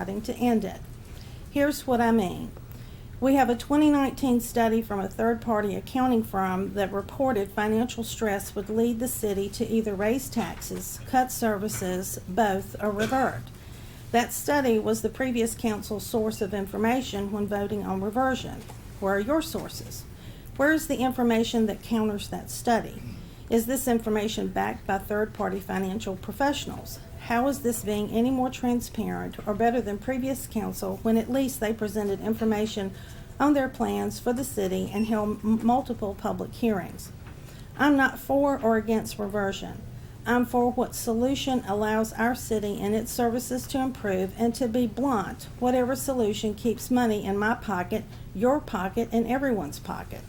plotting to end it. Here's what I mean. We have a 2019 study from a third-party accounting firm that reported financial stress would lead the city to either raise taxes, cut services, both, or revert. That study was the previous council's source of information when voting on reversion. Where are your sources? Where is the information that counters that study? Is this information backed by third-party financial professionals? How is this being any more transparent or better than previous council when at least they presented information on their plans for the city and held multiple public hearings? I'm not for or against reversion. I'm for what solution allows our city and its services to improve, and to be blunt, whatever solution keeps money in my pocket, your pocket, and everyone's pocket.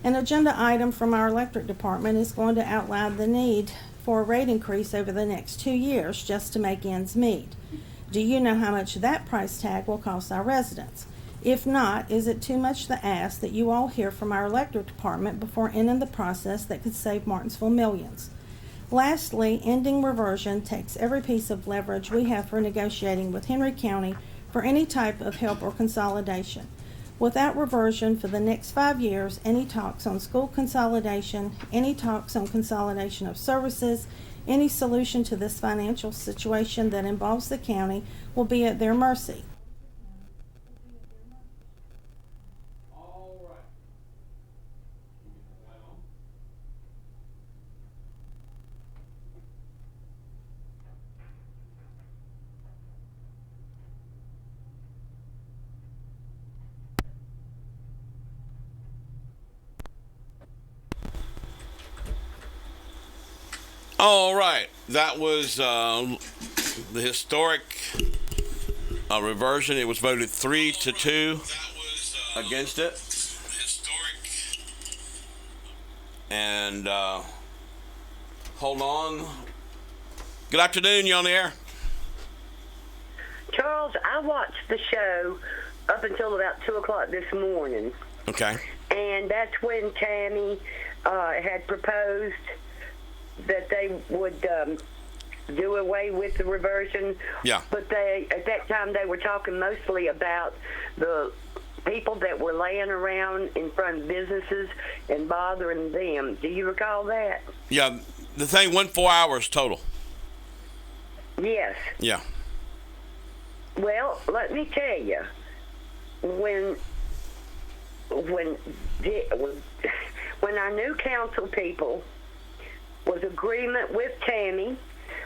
An agenda item from our electric department is going to outline the need for a rate increase over the next 2 years just to make ends meet. Do you know how much that price tag will cost our residents? If not, is it too much to ask that you all hear from our electric department before ending the process that could save Martinsville millions? Lastly, ending reversion takes every piece of leverage we have for negotiating with Henry County for any type of help or consolidation. Without reversion for the next 5 years, any talks on school consolidation, any talks on consolidation of services, any solution to this financial situation that involves the county will be at their mercy. All right, that was the historic reversion. It was voted 3-2 against it. And hold on. Good afternoon, you on the air? Charles, I watched the show up until about 2 o'clock this morning. Okay. And that's when Tammy had proposed that they would do away with the reversion. Yeah. But they, at that time, they were talking mostly about the people that were laying around in front of businesses and bothering them. Do you recall that? Yeah, the thing went 4 hours total. Yes. Yeah. Well, let me tell you, when our new council people was agreement with Tammy,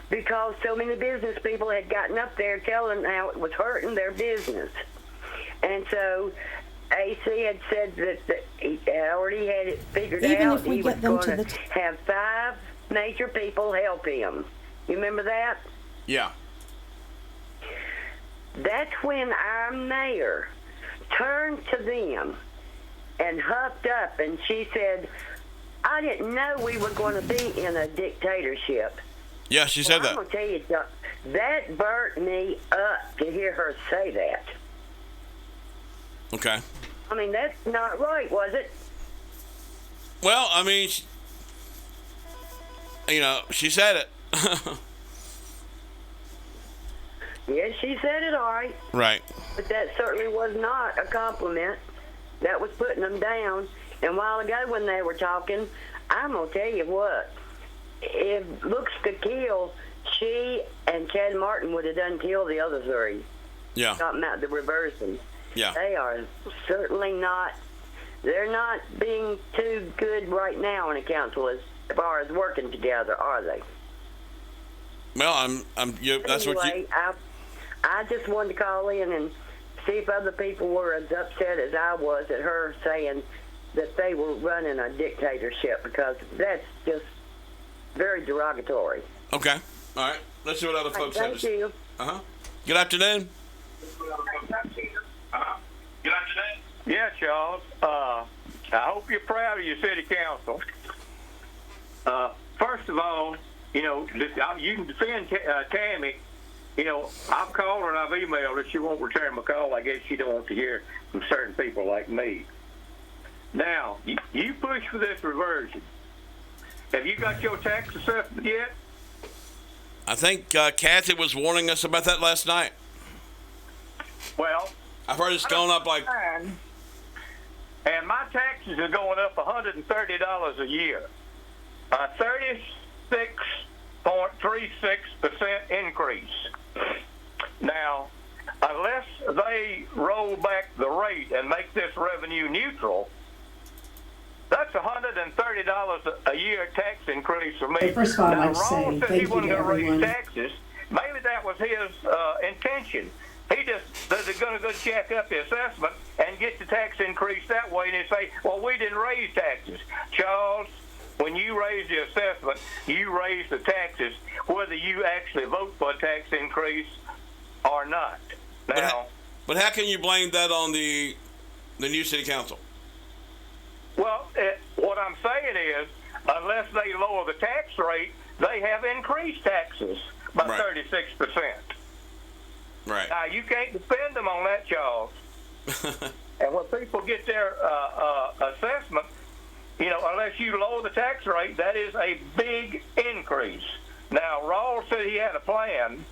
because so many business people had gotten up there telling how it was hurting their business. And so AC had said that he already had it figured Even out. if we He was get them going to to have 5 major people help him. You remember that? Yeah. That's when our mayor turned to them and huffed up, and she said, I didn't know we were going to be in a dictatorship. Yeah, she said that. I'm going to tell you, that burnt me up to hear her say that. Okay. I mean, that's not right, was it? Well, I mean, she said it. Yes, she said it all right. Right. But that certainly was not a compliment. That was putting them down. And a while ago when they were talking, I'm going to tell you what. If looks could kill, she and Chad Martin would have done kill the other 3. Yeah. Talking about the reversing. Yeah. They are certainly not, they're not being too good right now in the council as far as working together, are they? Well, that's anyway, what you. I just wanted to call in and see if other people were as upset as I was at her saying that they were running a dictatorship, because that's just very derogatory. Okay. All right. Let's see what other folks have to say. Thank you. Uh-huh. Good afternoon. Good afternoon. Yeah, Charles. I hope you're proud of your city council. First of all, you can defend Tammy. I've called her and I've emailed her. She won't return my call. I guess she don't want to hear from certain people like me. Now, you push for this reversion. Have you got your tax assessment yet? I think Kathy was warning us about that last night. Well, I've heard it's going up like, and my taxes are going up $130 a year. A 36.36% increase. Now, unless they roll back the rate and make this revenue neutral, that's $130 a year tax increase for me. First of all, I'd now, like to say Rawls said thank he you wasn't to going to raise everyone. taxes. Maybe that was his intention. He just they're going to go check up the assessment and get the tax increase that way, and they say, "Well, we didn't raise taxes." Charles, when you raise the assessment, you raise the taxes, whether you actually vote for a tax increase or not. Now, but how can you blame that on the new city council? well, what I'm saying is, unless they lower the tax rate, they have increased taxes by Right. 36%. Right. Now, you can't defend them on that, Charles. And when people get their assessment, you know, unless you lower the tax rate, that is a big increase. Now, Rawls said he had a plan.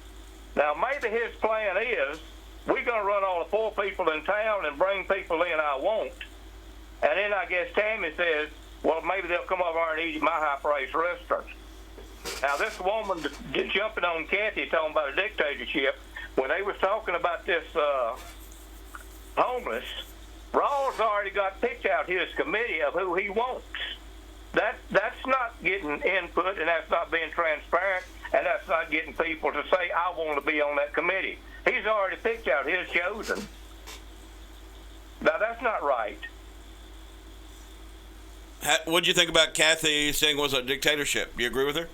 Now, maybe his plan is, we're going to run all the poor people in town and bring people in I won't. And then I guess Tammy says, well, maybe they'll come over here and eat at my high-priced restaurants. Now, this woman jumping on Kathy talking about a dictatorship, when they was talking about this homeless, Rawls already got picked out his committee of who he wants. That's not getting input, and that's not being transparent, and that's not getting people to say, I want to be on that committee. He's already picked out his chosen. Now, that's not right. What do you think about Kathy saying it was a dictatorship? Do you agree with her?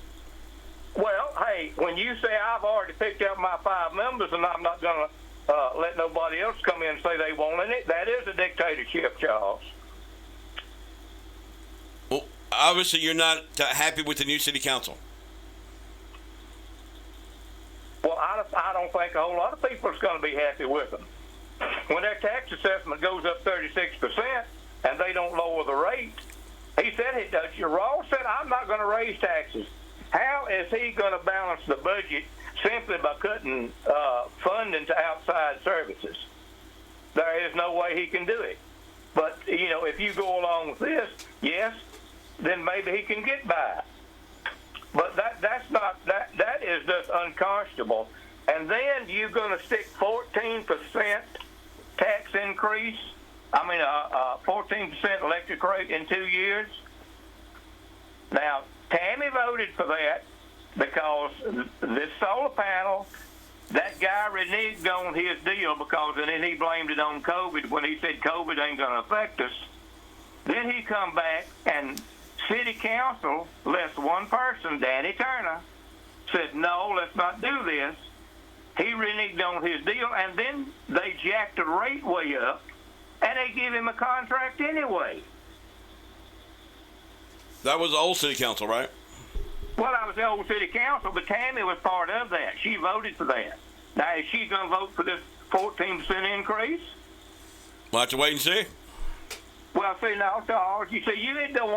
Well, hey, when you say I've already picked out my 5 members and I'm not going to let nobody else come in and say they want it, that is a dictatorship, Charles. Well, obviously you're not happy with the new city council. Well, I don't think a whole lot of people is going to be happy with them. When their tax assessment goes up 36% and they don't lower the rate, he said it does. Rawls said, I'm not going to raise taxes. How is he going to balance the budget simply by cutting funding to outside services? There is no way he can do it. But, you know, if you go along with this, yes, then maybe he can get by. But that is just unconscionable. And then you're going to stick 14% tax increase, 14% electric rate in 2 years. Now, Tammy voted for that because this solar panel, that guy reneged on his deal and then he blamed it on COVID when he said COVID ain't going to affect us. Then he come back and city council, less one person, Danny Turner, said, no, let's not do this. He reneged on his deal, and then they jacked the rate way up, and they give him a contract anyway. That was the old city council, right? Well, I was the old city council, but Tammy was part of that. She voted for that. Now, is she going to vote for this 14% increase? We'll have to wait and see. Well, see, now, Charles, you say you don't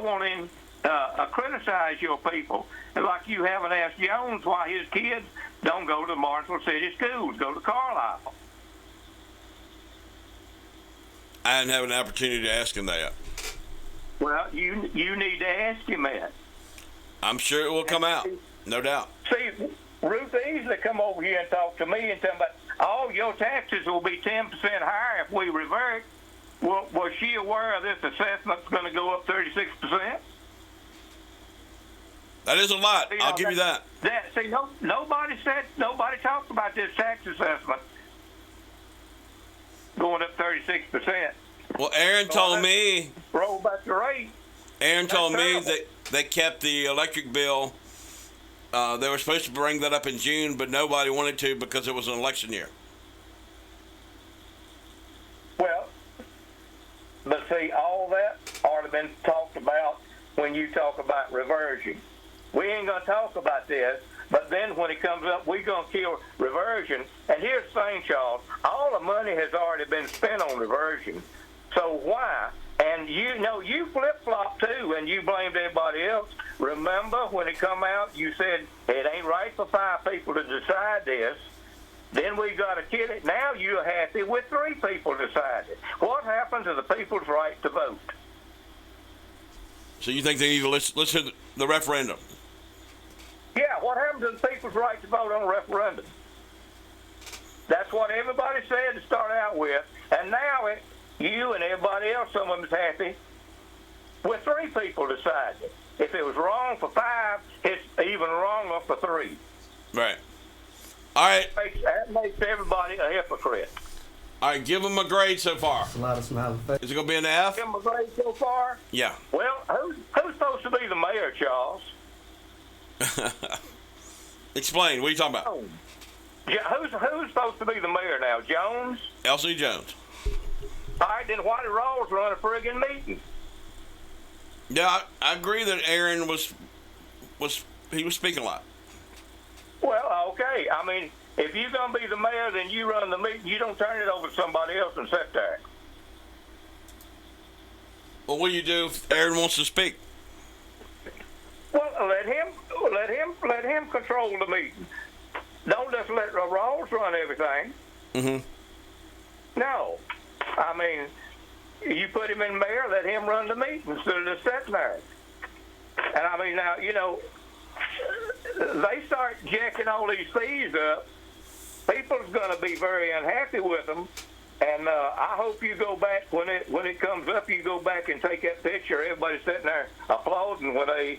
want to criticize your people. Like you haven't asked Jones why his kids don't go to Marshall City schools, go to Carlisle. I didn't have an opportunity to ask him that. Well, you need to ask him that. I'm sure it will come out, no doubt. See, Ruth easily come over here and talk to me and tell me about, oh, your taxes will be 10% higher if we revert. Well, was she aware of this assessment's going to go up 36%? That is a lot. I'll give you that. Nobody talked about this tax assessment going up 36%. Well, Aaron told me. Roll back the rate. Aaron told me terrible. that they kept the electric bill. They were supposed to bring that up in June, but nobody wanted to because it was an election year. Well, but see, all that already been talked about when you talk about reversion. We ain't going to talk about this, but then when it comes up, we're going to kill reversion. And here's the thing, Charles. All the money has already been spent on reversion. So why? And you flip-flop too, and you blamed everybody else. Remember when it come out, you said it ain't right for 5 people to decide this. Then we got to kill it. Now you're happy with 3 people deciding? What happened to the people's right to vote? So you think they need to listen to the referendum? Yeah, what happened to the people's right to vote on a referendum? That's what everybody said to start out with, and now you and everybody else, some of them's happy with 3 people deciding. If it was wrong for 5, it's even wronger for 3. Right. All right. That makes everybody a hypocrite. All right. Give them a grade so far. A lot of smiley faces. Is it going to be an F? Give them a grade so far? Yeah. Well, who's supposed to be the mayor, Charles? Explain. What are you talking about? Who's supposed to be the mayor now? Jones? L.C. Jones. All right, then why did Rawls run a friggin' meeting? Yeah, I agree that Aaron was speaking a lot. Well, okay. I mean, if you're going to be the mayor, then you run the meeting. You don't turn it over to somebody else and sit there. Well, what do you do if Aaron wants to speak? Well, let him control the meeting. Don't just let Rawls run everything. Mm-hmm. No. I mean, you put him in mayor, let him run the meeting instead of just sitting there. And I mean, now, you know, they start jacking all these fees up, people's going to be very unhappy with them. And I hope you go back when it comes up. You go back and take that picture. Everybody's sitting there applauding when they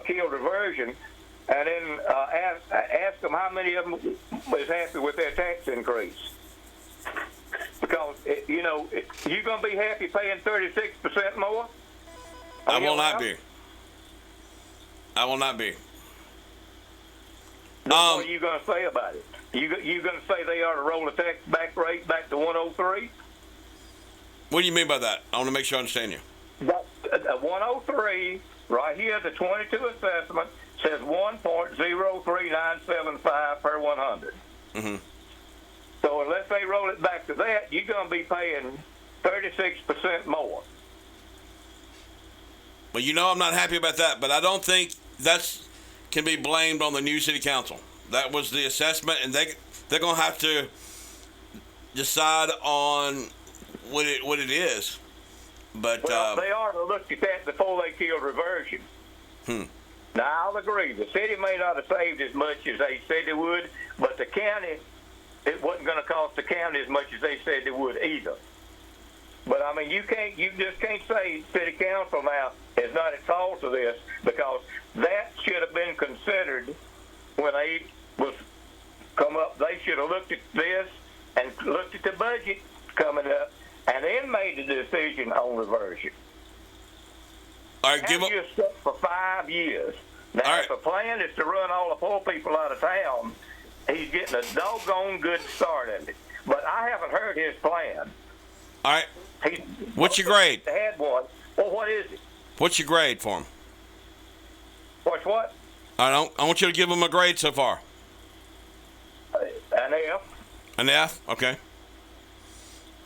killed diversion, and then ask them how many of them was happy with their tax increase. Because you're going to be happy paying 36% more. I will not be. I will not be. What are you going to say about it? You going to say they ought to roll the tax back rate back to 103? What do you mean by that? I want to make sure I understand you. 103, right here, the 22 assessment says 1.03975 per 100. Mm-hmm. So unless they roll it back to that, you're going to be paying 36% more. Well, I'm not happy about that, but I don't think that's can be blamed on the new city council. That was the assessment, and they're going to have to decide on what it is. But well, they ought to look at that before they killed reversion. Now, I'll agree. The city may not have saved as much as they said they would, but the county, it wasn't going to cost the county as much as they said they would either. But I mean, you just can't say city council now is not at fault of this, because that should have been considered when they was come up. They should have looked at this and looked at the budget coming up, and then made the decision on reversion. all right, Now you're stuck for 5 years. Now, All right. if the plan is to run all the poor people out of town, he's getting a doggone good start at it. But I haven't heard his plan. All right. He, What's your grade? They had one. Well, what is it? What's your grade for him? What's what? I want you to give him a grade so far. An F. An F? Okay.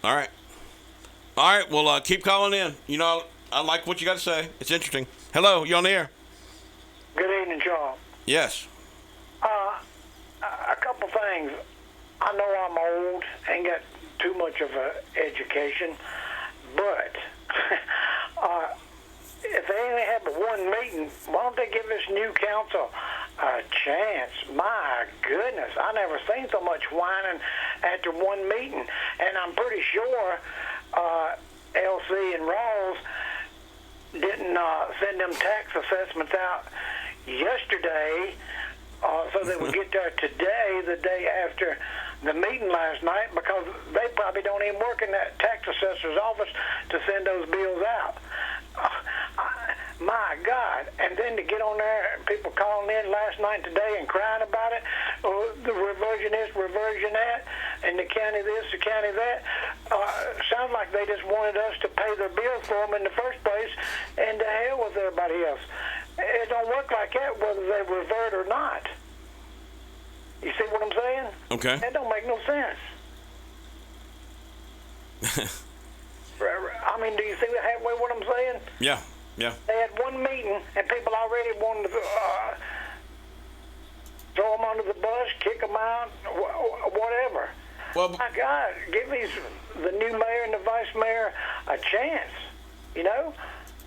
All right. All right. Well, keep calling in. I like what you got to say. It's interesting. Hello, you on the air? Good evening, John. Yes. A couple things. I know I'm old, ain't got too much of an education, but if they only have but one meeting, why don't they give this new council a chance? My goodness, I never seen so much whining after one meeting, and I'm pretty sure LC and Rawls didn't send them tax assessments out yesterday, so they would get there today, the day after the meeting last night, because they probably don't even work in that tax assessor's office to send those bills out. My God. And then to get on there, people calling in last night and today and crying about it, the reversion this, reversion that, and the county this, the county that. Sounds like they just wanted us to pay their bills for them in the first place, and to hell with everybody else. It don't work like that whether they revert or not. You see what I'm saying? Okay. That don't make no sense. I mean, do you see halfway what I'm saying? Yeah. Yeah. They had one meeting, and people already wanted to throw them under the bus, kick them out, Well, My God, give the new mayor and the vice mayor a chance. You know,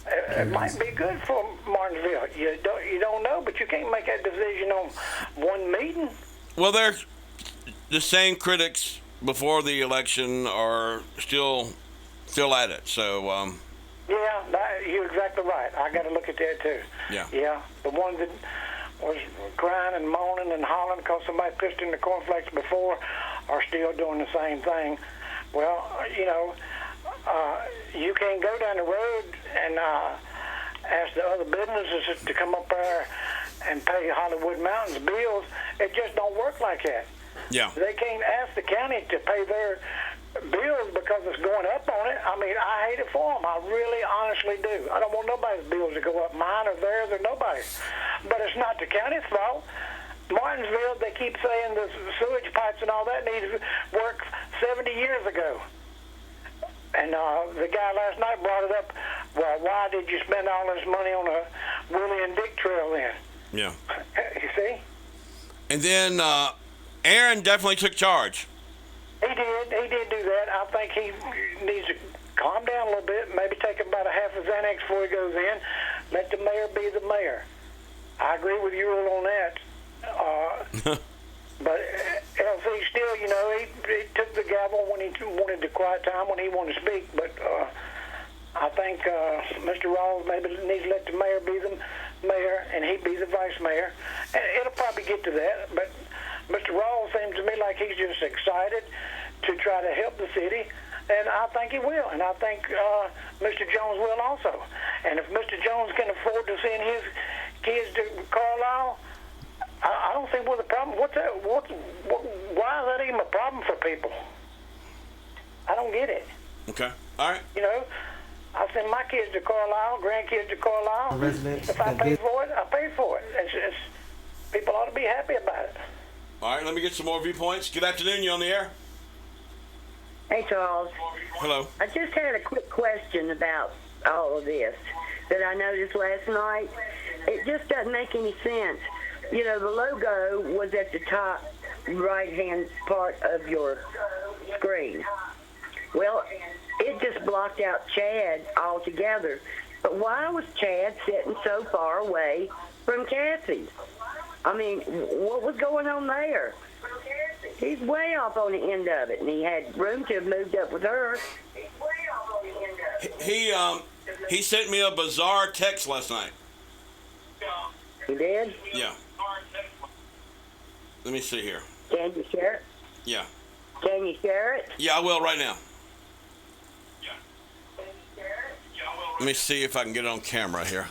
it might be good for Martinsville. You don't know, but you can't make that decision on one meeting. well, they're the same critics before the election are still at it. So, Yeah, you're exactly right. I got to look at that too. Yeah. Yeah, the one that was crying and moaning and hollering because somebody pissed in the cornflakes before are still doing the same thing. Well, you know, you can't go down the road and ask the other businesses to come up there and pay Hollywood Mountains bills. It just don't work like that. yeah. They can't ask the county to pay their bills because it's going up on it. I mean, I hate it for them. I really, honestly do. I don't want nobody's bills to go up. Mine or theirs or nobody's. But it's not the county's fault. Martinsville, they keep saying the sewage pipes and all that needs work 70 years ago. And the guy last night brought it up. Well, why did you spend all this money on a Willie and Dick trail then? Yeah. You see? And then Aaron definitely took charge. He did do that. I think he needs to calm down a little bit, maybe take about a half a Xanax before he goes in. Let the mayor be the mayor. I agree with you on that. But LC still, you know, he took the gavel when he wanted the quiet time, when he wanted to speak. But I think Mr. Rawls maybe needs to let the mayor be the mayor and he be the vice mayor. And it'll probably get to that. But Mr. Rawls seems to me like he's just excited to try to help the city. And I think he will. And I think Mr. Jones will also. And if Mr. Jones can afford to send his kids to Carlisle, I don't see what the problem. What's that? Why is that even a problem for people? I don't get it. Okay. All right. You know, I send my kids to Carlisle, grandkids to Carlisle. Residents If I that pay did- for it, I pay for it. It's people ought to be happy about it. All right. Let me get some more viewpoints. Good afternoon. You on the air? Hey, Charles. Hello. I just had a quick question about all of this that I noticed last night. It just doesn't make any sense. You know, the logo was at the top right-hand part of your screen. Well, it just blocked out Chad altogether. But why was Chad sitting so far away from Kathy? I mean, what was going on there? He's way off on the end of it, and he had room to have moved up with her. He sent me a bizarre text last night. He did? Yeah. Let me see here. Can you share it? Yeah. Can you share it? Yeah, I will right now. Let me see if I can get it on camera here.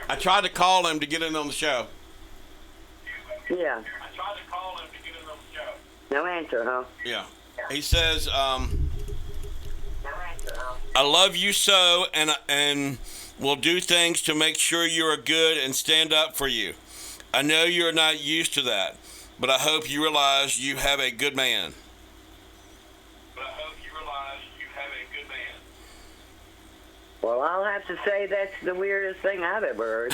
I tried to call him to get in on the show. Yeah. No answer, huh? Yeah. He says, I love you so, and will do things to make sure you are good and stand up for you. I know you're not used to that, but I hope you realize you have a good man. Well, I'll have to say that's the weirdest thing I've ever heard.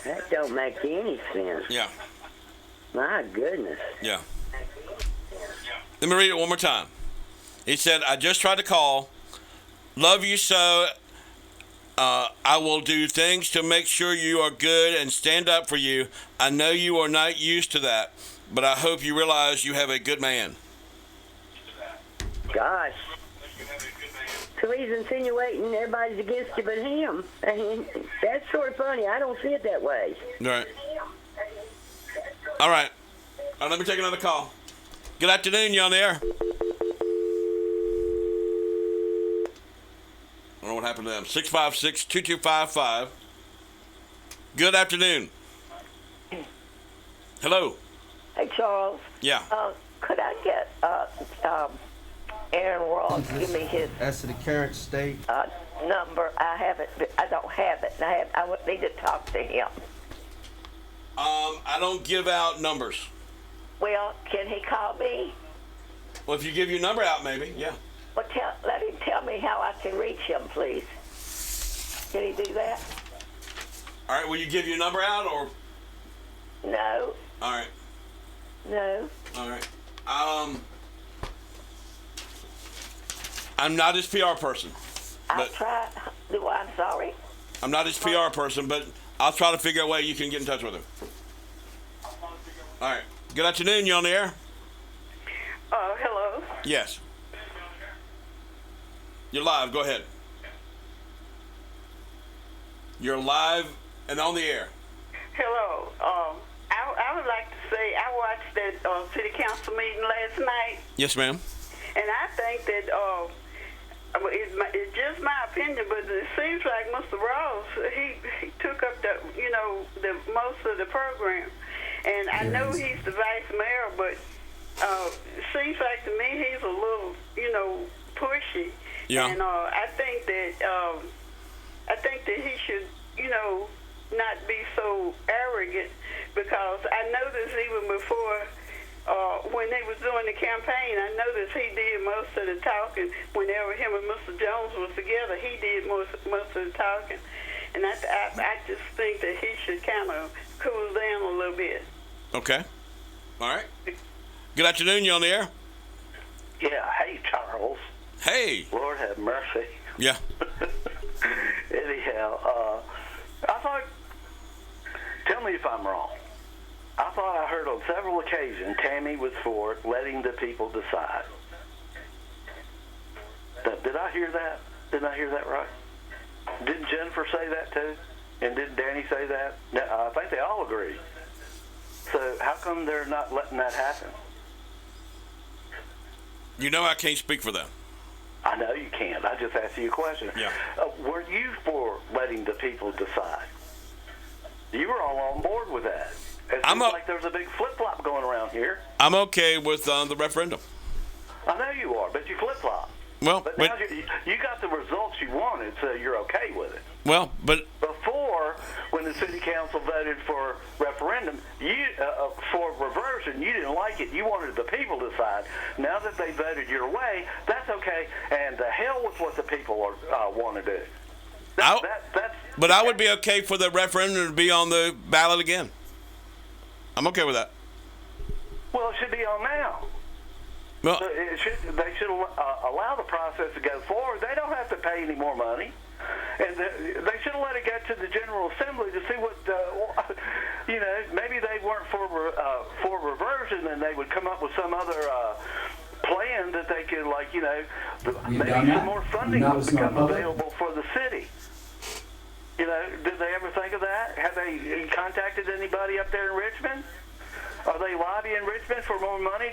That don't make any sense. Yeah. My goodness. Yeah. Let me read it one more time. He said, I just tried to call. Love you so. I will do things to make sure you are good and stand up for you. I know you are not used to that, but I hope you realize you have a good man. Gosh. So he's insinuating everybody's against you but him. And that's sort of funny. I don't see it that way. All right. Let me take another call. Good afternoon. You on the air? I don't know what happened to them. 656-2255. Good afternoon. Hello. Hey, Charles. Yeah. Could I get Aaron Ross give me his As to the current state, number? I don't have it. I would need to talk to him. I don't give out numbers. Well, can he call me? Well, if you give your number out, maybe. Yeah. Well, let him tell me how I can reach him, please. Can he do that? All right. Will you give your number out or? No, All right. no. All right. I'm not his PR person. I'll But- try. I'm sorry. I'm not his PR person, but I'll try to figure out a way you can get in touch with him. All right. Good afternoon. You on the air? Hello. Yes. You're live. Go ahead. You're live and on the air. Hello. I would like to say I watched that city council meeting last night, Yes, ma'am. and I think that it's just my opinion, but it seems like Mr. Ross he took up the most of the program, and I know he's the vice mayor, but it seems like to me he's a little pushy. Yeah. And I think that he should not be so arrogant, because I noticed even before when they was doing the campaign, I noticed he did most of the talking. Whenever him and Mr. Jones was together, he did most of the talking, and I just think that he should kind of cool down a little bit. Okay. All right. Good afternoon. You on the air? Yeah, hey, Charles. Hey. Lord have mercy. Yeah. Anyhow, I thought, tell me if I'm wrong. I thought I heard on several occasions Tammy was for letting the people decide. Did I hear that? Didn't I hear that right? Didn't Jennifer say that too? And didn't Danny say that? No, I think they all agree. So how come they're not letting that happen? You know I can't speak for them. I know you can't. I just asked you a question. Yeah. Were you for letting the people decide? You were all on board with that. It seems like there's a big flip-flop going around here. I'm okay with the referendum. I know you are, but you flip-flop. Well, But now you got the results you wanted, so you're okay with it. but Before, when the city council voted for referendum, for reversion, you didn't like it. You wanted the people to decide. Now that they voted your way, that's okay. And the hell with what the people want to do. but I would be okay for the referendum to be on the ballot again. I'm okay with that. Well, it should be on now. Well, They should allow the process to go forward. They don't have to pay any more money. And they should have let it get to the General Assembly to see what, maybe they weren't for reversion, and they would come up with some other plan that they could, maybe some more funding would become available for the city. Did they ever think of that? Have they contacted anybody up there in Richmond? Are they lobbying Richmond for more money?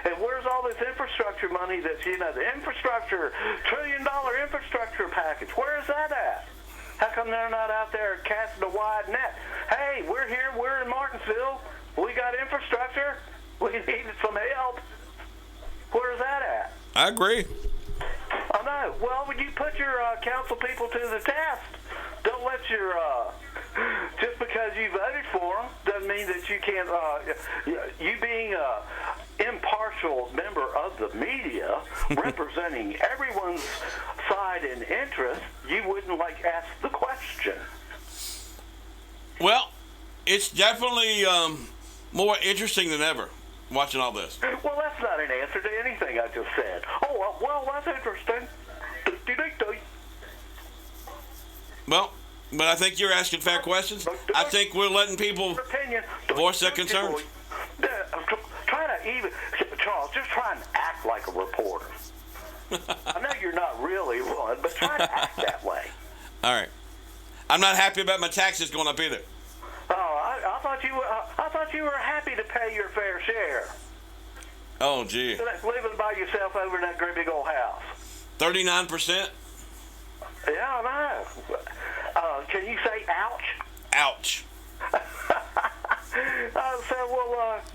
And where's all this infrastructure money that's, the infrastructure, $1 trillion infrastructure package? Where is that at? How come they're not out there casting a wide net? Hey, we're here. We're in Martinsville. We got infrastructure. We need some help. Where's that at? I agree. I know. Well, would you put your council people to the test? Don't let your just because you voted for them doesn't mean that you can't. You being a impartial member of the media, representing everyone's side and interest, you wouldn't ask the question. Well, it's definitely more interesting than ever watching all this. Well, that's not an answer to anything I just said. Oh, well, that's interesting. Well, but I think you're asking fair questions. I think we're letting people voice their concerns. Try to even, Charles, just try and act like a reporter. I know you're not really one, but try to act that way. All right. I'm not happy about my taxes going up either. Oh, I thought you were happy to pay your fair share. Oh, gee. Living by yourself over in that great big old house. 39%? Yeah, I know. Can you say ouch? Ouch.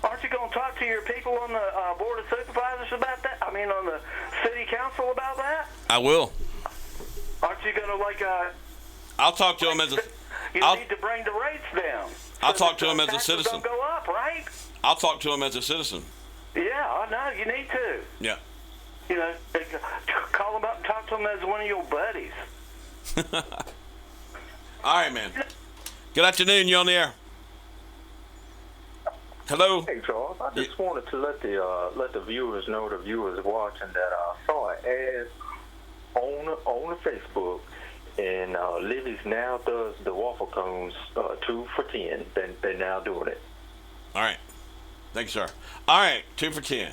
Aren't you going to talk to your people on the Board of Supervisors about that? I mean, on the City Council about that? I will. Aren't you going to, I'll talk to them as a... You need to bring the rates down. I'll talk to them as a citizen. Don't go up, right? I'll talk to them as a citizen. Yeah, I know. You need to. Yeah. Call them up and talk to them as one of your buddies. All right, man. Good afternoon. You on the air? Hello. Hey Charles, I just wanted to let the viewers know, the viewers watching, that I saw an ad on the Facebook, and Lily's now does the waffle cones 2 for $10. They're now doing it. All right. Thank you, sir. All right, 2 for $10.